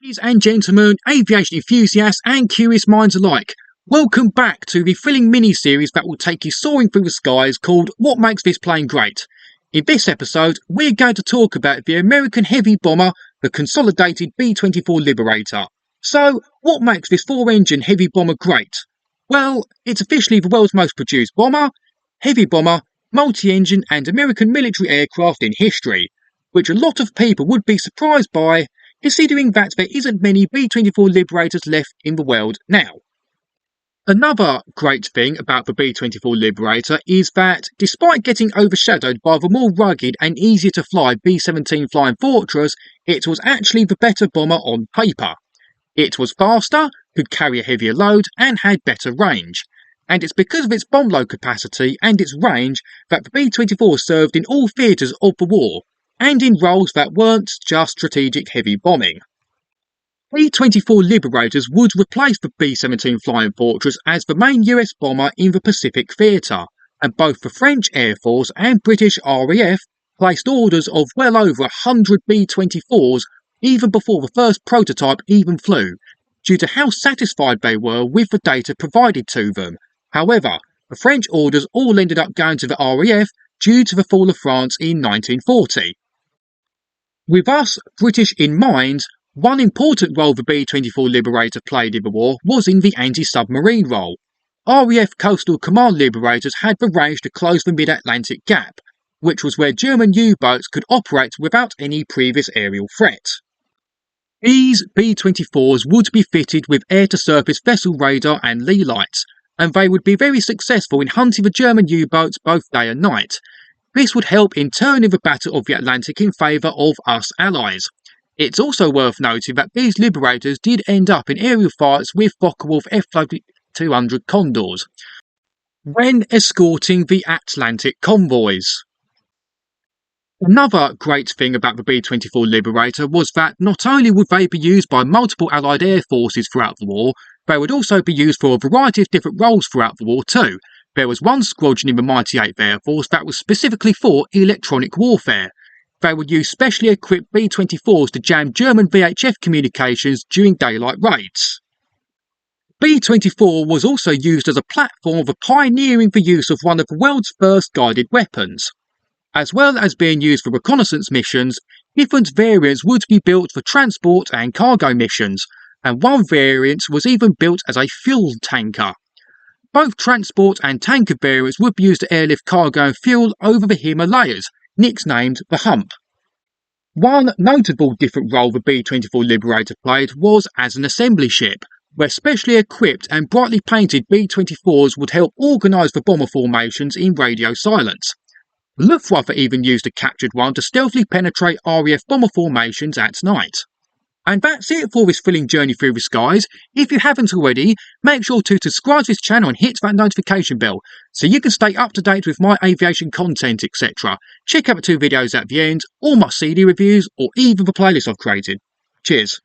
Ladies and gentlemen, aviation enthusiasts and curious minds alike, welcome back to the thrilling mini-series that will take you soaring through the skies called What Makes This Plane Great. In this episode, we're going to talk about the American heavy bomber, the Consolidated B-24 Liberator. So, what makes this four-engine heavy bomber great? Well, it's officially the world's most produced bomber, heavy bomber, multi-engine and American military aircraft in history, which a lot of people would be surprised by, considering that there isn't many B-24 Liberators left in the world now. Another great thing about the B-24 Liberator is that, despite getting overshadowed by the more rugged and easier to fly B-17 Flying Fortress, it was actually the better bomber on paper. It was faster, could carry a heavier load and had better range. And it's because of its bomb load capacity and its range that the B-24 served in all theatres of the war, and in roles that weren't just strategic heavy bombing. B-24 Liberators would replace the B-17 Flying Fortress as the main US bomber in the Pacific theatre, and both the French Air Force and British RAF placed orders of well over 100 B-24s even before the first prototype even flew, due to how satisfied they were with the data provided to them. However, the French orders all ended up going to the RAF due to the fall of France in 1940. With us British in mind, one important role the B-24 Liberator played in the war was in the anti-submarine role. RAF Coastal Command Liberators had the range to close the mid-Atlantic gap, which was where German U-boats could operate without any previous aerial threat. These B-24s would be fitted with air-to-surface vessel radar and lee lights, and they would be very successful in hunting the German U-boats both day and night. This would help in turning the Battle of the Atlantic in favour of us allies. It's also worth noting that these Liberators did end up in aerial fights with Focke-Wulf F-200 Condors when escorting the Atlantic convoys. Another great thing about the B-24 Liberator was that not only would they be used by multiple Allied air forces throughout the war, they would also be used for a variety of different roles throughout the war too. There was one squadron in the Mighty 8th Air Force that was specifically for electronic warfare. They would use specially equipped B-24s to jam German VHF communications during daylight raids. B-24 was also used as a platform for pioneering the use of one of the world's first guided weapons. As well as being used for reconnaissance missions, different variants would be built for transport and cargo missions, and one variant was even built as a fuel tanker. Both transport and tanker variants would be used to airlift cargo and fuel over the Himalayas, nicknamed the Hump. One notable different role the B-24 Liberator played was as an assembly ship, where specially equipped and brightly painted B-24s would help organise the bomber formations in radio silence. The Luftwaffe even used a captured one to stealthily penetrate RAF bomber formations at night. And that's it for this thrilling journey through the skies. If you haven't already, make sure to subscribe to this channel and hit that notification bell so you can stay up to date with my aviation content, etc. Check out the two videos at the end, or my CD reviews, or even the playlist I've created. Cheers.